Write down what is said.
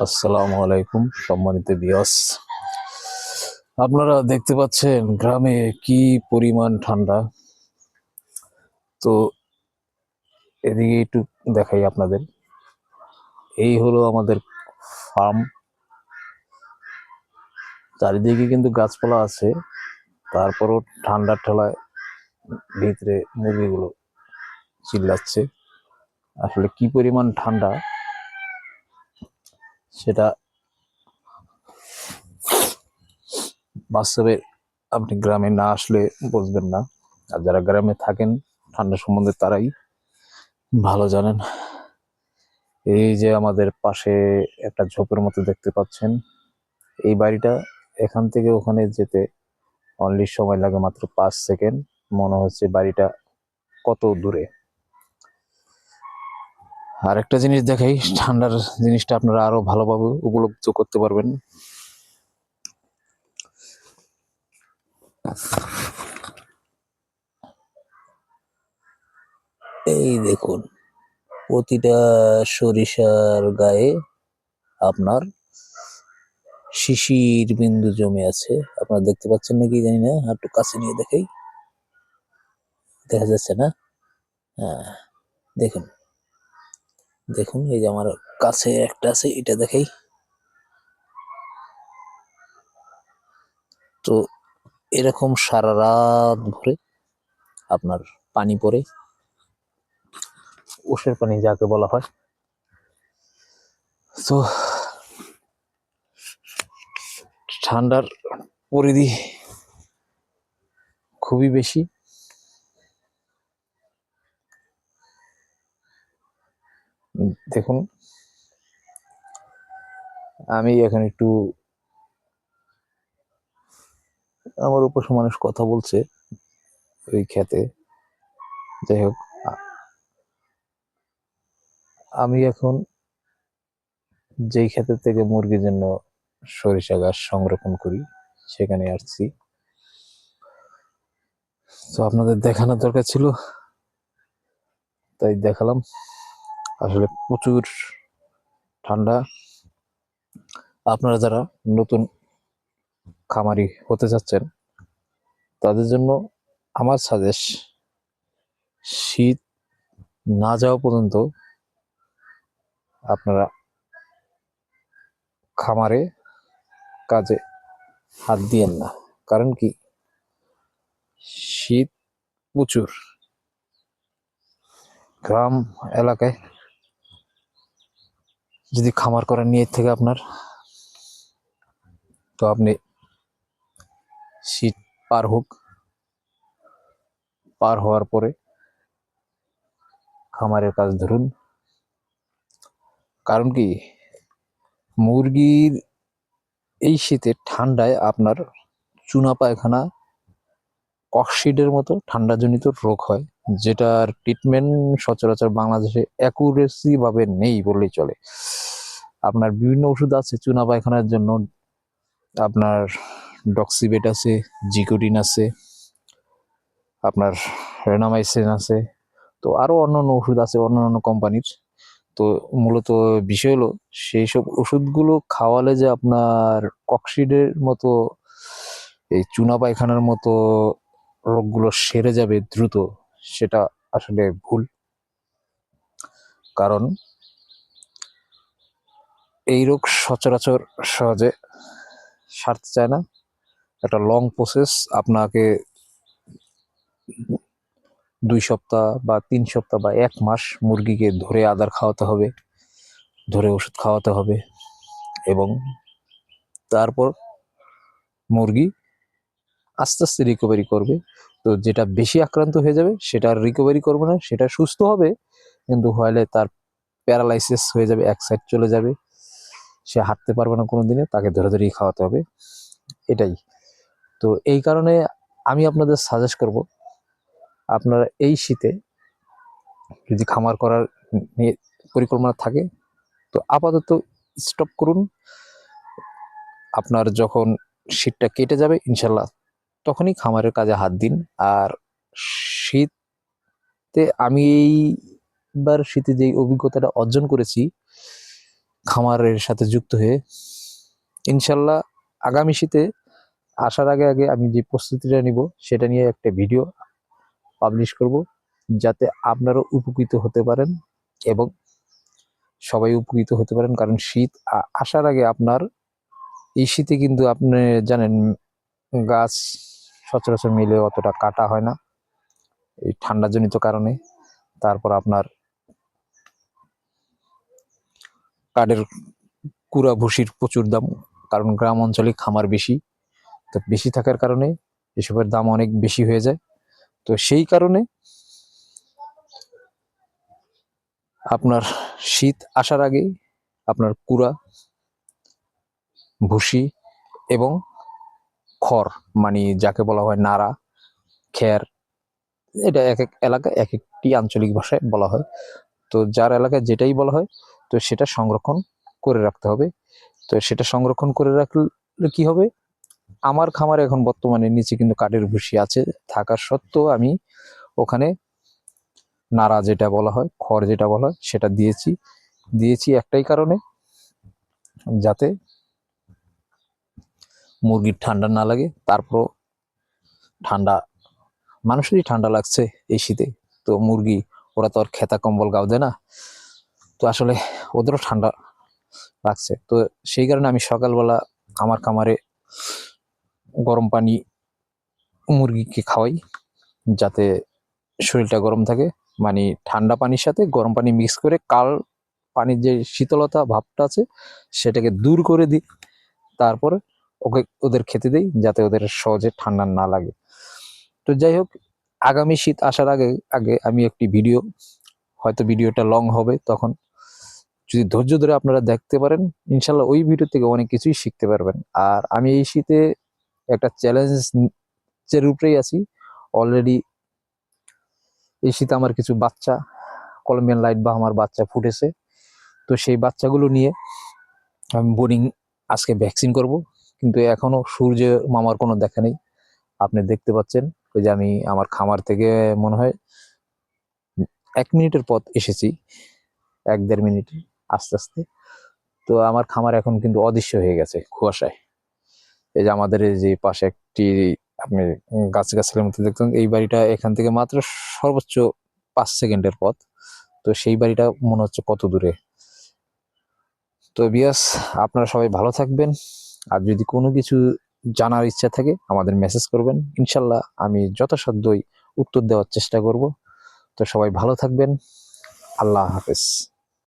আসসালামু আলাইকুম সম্মানিত ভিউয়ার্স, আপনারা দেখতে পাচ্ছেন গ্রামে কি পরিমাণ ঠান্ডা। তো এদিকে একটু দেখাই আপনাদের। এই হলো আমাদের ফার্ম, চারিদিকে কিন্তু গাছপালা আছে, তারপরও ঠান্ডার ঠেলায় ভিতরে মুরগিগুলো চিল্লাচ্ছে। আসলে কি পরিমাণ ঠান্ডা সেটা বাস্তবে আপনি গ্রামে না আসলে বুঝবেন না, আর যারা গ্রামে থাকেন ঠান্ডা সম্বন্ধে তারাই ভালো জানেন। এই যে আমাদের পাশে একটা ঝোপের মতো দেখতে পাচ্ছেন, এই বাড়িটা এখান থেকে ওখানে যেতে অনলি সময় লাগে মাত্র 5 সেকেন্ড। মনে হচ্ছে বাড়িটা কত দূরে। আর একটা জিনিস দেখাই, ঠান্ডার জিনিসটা আপনারা আরো ভালোভাবে উপলব্ধ করতে পারবেন। এই দেখুন, প্রতিটা সরিষার গায়ে আপনার শিশির বিন্দু জমে আছে। আপনারা দেখতে পাচ্ছেন নাকি জানি না, একটু কাছে নিয়ে দেখাই, দেখা যাচ্ছে না? হ্যাঁ, দেখুন দেখুন, এই যে আমার কাছে একটা আছে, এটা দেখাই। তো এরকম সারা রাত ভরে আপনার পানি পড়ে, ওষের পানি যাকে বলা হয়। তো ঠান্ডার পরিধি খুবই বেশি। দেখুন, আমি এখন একটু, আমার উপর মানুষ কথা বলছে ওই খেতে। যাই হোক, আমি এখন যেই ক্ষেতের থেকে মুরগির জন্য সরিষা গাছ সংরক্ষণ করি সেখানে আসছি। তো আপনাদের দেখানোর দরকার ছিল, তাই দেখালাম। আসলে প্রচুর ঠান্ডা। আপনারা যারা নতুন খামারি হতে চাচ্ছেন তাদের জন্য আমার সাজেস্ট, শীত না যাওয়া পর্যন্ত আপনারা খামারে কাজে হাত দিয়েন না। কারণ কি, শীত প্রচুর। গ্রাম এলাকায় যদি খামার করার নিয়ত থেকে আপনার, তো আপনি শীত পার হওয়ার পরে খামারের কাজ ধরুন। কারণ কি, মুরগির এই শীতে ঠান্ডায় আপনার চুনা পায়খানা, ককশিডের মতো ঠান্ডাজনিত রোগ হয়, যেটার ট্রিটমেন্ট সচরাচর বাংলাদেশে অ্যাকুরেসি ভাবে নেই বললেই চলে। আপনার বিভিন্ন ওষুধ আছে চুনা পায়খানার জন্য, আপনার ডক্সিবেট আছে, জিকোডিন আছে, আপনার রেনামাইসিন আছে, তো আরো অন্যান্য ওষুধ আছে অন্যান্য কোম্পানির। তো মূলত বিষয় হলো, সেই সব ওষুধগুলো খাওয়ালে যে আপনার ককশিডের মতো, এই চুনা পায়খানার মতো রোগগুলো সেরে যাবে দ্রুত, সেটা আসলে ভুল। কারণ এই রোগ সচরাচর সহজে সারতে চায় না। একটা লং প্রসেস, আপনাকে 2 সপ্তাহ বা 3 সপ্তাহ বা 1 মাস মুরগিকে ধরে আদার খাওয়াতে হবে, ধরে ওষুধ খাওয়াতে হবে, এবং তারপর মুরগি আস্তে আস্তে রিকভারি করবে। তো যেটা বেশি আক্রান্ত হয়ে যাবে সেটা আর রিকভারি করবে না, সেটা সুস্থ হবে, কিন্তু হলে তার প্যারালাইসিস হয়ে যাবে, এক সাইড চলে যাবে, সে হাঁটতে পারবে না কোনো দিনে, তাকে ধরে ধরেই খাওয়াতে হবে। এটাই তো, এই কারণে আমি আপনাদের সাজেস্ট করব, আপনারা এই শীতে যদি খামার করার নিয়ে পরিকল্পনা থাকে তো আপাতত স্টপ করুন। আপনার যখন শীতটা কেটে যাবে ইনশাল্লাহ, তখনই খামারের কাজে হাত দিন। আর শীতে আমি এইবার শীতে যেই অভিজ্ঞতাটা অর্জন করেছি, খামারের সাথে যুক্ত হয়ে ইনশাল্লাহ আগামী শীতে আসার আগে আগে আমি যে প্রস্তুতিটা নিব সেটা নিয়ে একটা ভিডিও পাবলিশ করব, যাতে আপনারাও উপকৃত হতে পারেন এবং সবাই উপকৃত হতে পারেন। কারণ শীত আসার আগে আপনার এই শীতে কিন্তু আপনি জানেন গাছ সচরাচর মিলে অতটা কাটা হয় না এই ঠান্ডাজনিত কারণে। তারপর আপনার কাঠের কুড়া ভুসির প্রচুর দাম, কারণ গ্রাম অঞ্চলে খামার বেশি, তো বেশি থাকার কারণে এসবের দাম অনেক বেশি হয়ে যায়। তো সেই কারণে আপনার শীত আসার আগেই আপনার কুড়া ভুসি এবং খড়, মানে যাকে বলা হয় নাড়া, খ্যার, এটা এক এক এলাকায় এক একটি আঞ্চলিক ভাষায় বলা হয়। তো যার এলাকায় যেটাই বলা হয়, তো সেটা সংরক্ষণ করে রাখতে হবে। তো সেটা সংরক্ষণ করে রাখলে কি হবে, আমার খামারে এখন বর্তমানে নিচে কিন্তু কাঠের ভুসি আছে, থাকার সত্ত্বেও আমি ওখানে নাড়া যেটা বলা হয়, খড় যেটা বলা হয়, সেটা দিয়েছি একটাই কারণে, যাতে মুরগির ঠান্ডা না লাগে। তারপর ঠান্ডা, মানুষেরই ঠান্ডা লাগছে এই শীতে, তো মুরগি ওরা তো আর খেতা কম্বল গাও দেয় না, তো আসলে ওদেরও ঠান্ডা লাগছে। তো সেই কারণে আমি সকালবেলা আমার খামারে গরম পানি মুরগিকে খাওয়াই, যাতে শরীরটা গরম থাকে, মানে ঠান্ডা পানির সাথে গরম পানি মিক্স করে পানির যে শীতলতা ভাবটা আছে সেটাকে দূর করে দিই, তারপরে ওদের খেতে দেই, যাতে ওদের সহজে ঠান্ডা না লাগে। তো যাই হোক, আগামী শীত আসার আগে আগে আমি একটি ভিডিও, হয়তো ভিডিওটা লং হবে, তখন যদি ধৈর্য ধরে আপনারা দেখতে পারেন ইনশাল্লাহ ওই ভিডিও থেকে অনেক কিছুই শিখতে পারবেন। আর আমি এই শীতে একটা চ্যালেঞ্জের উপরেই আছি অলরেডি। এই শীতে আমার কিছু বাচ্চা কলম্বিয়ান লাইট বা আমার বাচ্চা ফুটেছে, তো সেই বাচ্চাগুলো নিয়ে আমি বোর্ডিং আজকে ভ্যাকসিন করব, কিন্তু এখনো সূর্য মামার কোনো দেখা নেই। আপনি দেখতে পাচ্ছেন ওই যে আমি আমার খামার থেকে মনে হয় 1 মিনিটের পথ এসেছি, 1-1.5 মিনিটে আস্তে আস্তে। তো আমার খামার এখন কিন্তু অদৃশ্য হয়ে গেছে কুয়াশায়। এই যে আমাদের এই যে পাশে একটি আপনি গাছগাছালির মধ্যে দেখতেন, এই বাড়িটা এখান থেকে মাত্র সর্বোচ্চ 5 সেকেন্ডের পথ। তো সেই বাড়িটা মনে হচ্ছে কত দূরে। তো বিয়াস, আপনারা সবাই ভালো থাকবেন। আর যদি কোনো কিছু জানার ইচ্ছা থাকে আমাদের মেসেজ করবেন, ইনশাল্লাহ আমি যথাসাধ্যই উত্তর দেওয়ার চেষ্টা করব। তো সবাই ভালো থাকবেন, আল্লাহ হাফেজ।